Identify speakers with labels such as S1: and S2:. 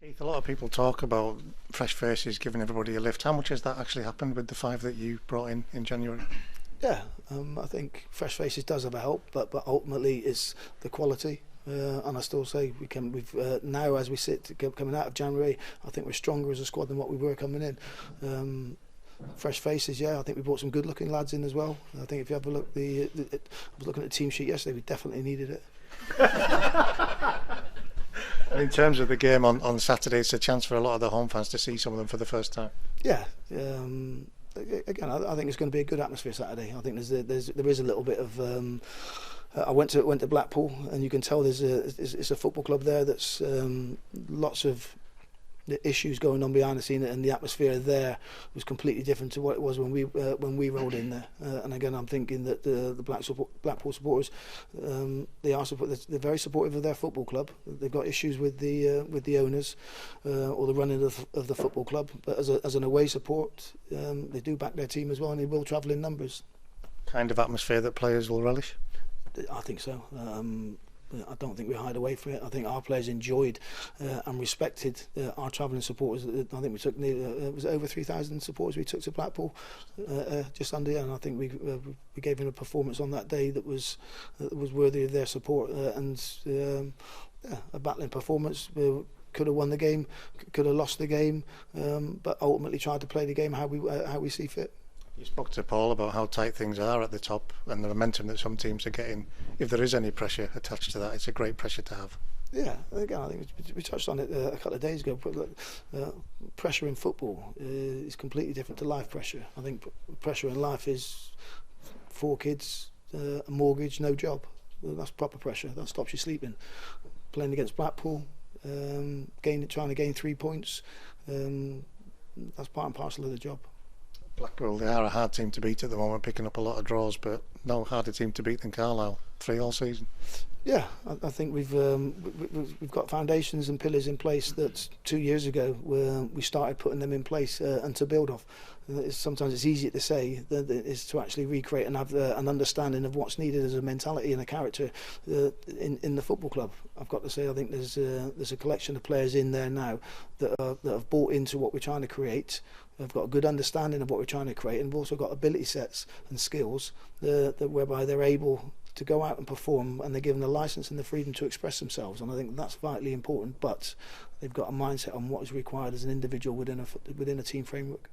S1: Keith, a lot of people talk about fresh faces giving everybody a lift. How much has that actually happened with the five that you brought in January?
S2: Yeah, I think fresh faces does have a help, but ultimately it's the quality. And I still say we've now as we sit coming out of January, I think we're stronger as a squad than what we were coming in. Fresh faces, yeah. I think we brought some good-looking lads in as well. I think if you have a look, I was looking at the team sheet yesterday. We definitely needed it.
S1: And in terms of the game on Saturday, it's a chance for a lot of the home fans to see some of them for the first time.
S2: Yeah. Again, I think it's going to be a good atmosphere Saturday. I think there is a little bit of. I went to Blackpool, and you can tell it's a football club there that's lots of issues going on behind the scene, and the atmosphere there was completely different to what it was when we rolled in there. And again, I'm thinking that the Blackpool supporters, they're very supportive of their football club. They've got issues with the owners or the running of the football club, but as an away support, they do back their team as well, and they will travel in numbers.
S1: Kind of atmosphere that players will relish?
S2: I think so. I don't think we hide away from it. I think our players enjoyed and respected our travelling supporters. I think we took it was over 3,000 supporters we took to Blackpool, just under, and I think we gave them a performance on that day that was worthy of their support, a battling performance. We could have won the game, could have lost the game, but ultimately tried to play the game how we see fit.
S1: You spoke to Paul about how tight things are at the top and the momentum that some teams are getting. If there is any pressure attached to that, it's a great pressure to have.
S2: Yeah, again, I think we touched on it a couple of days ago. Pressure in football is completely different to life pressure. I think pressure in life is 4 kids, a mortgage, no job. That's proper pressure. That stops you sleeping. Playing against Blackpool, trying to gain 3 points, that's part and parcel of the job.
S1: Blackpool, they are a hard team to beat at the moment, picking up a lot of draws, but no harder team to beat than Carlisle. 3 all season.
S2: Yeah, I think we've got foundations and pillars in place that 2 years ago we started putting them in place and to build off. Sometimes it's easier to say than it is to actually recreate and have an understanding of what's needed as a mentality and a character in the football club. I've got to say, I think there's a collection of players in there now that have bought into what we're trying to create. They've got a good understanding of what we're trying to create, and we've also got ability sets and skills whereby they're able to go out and perform, and they're given the license and the freedom to express themselves. And I think that's vitally important. But they've got a mindset on what is required as an individual within a team framework.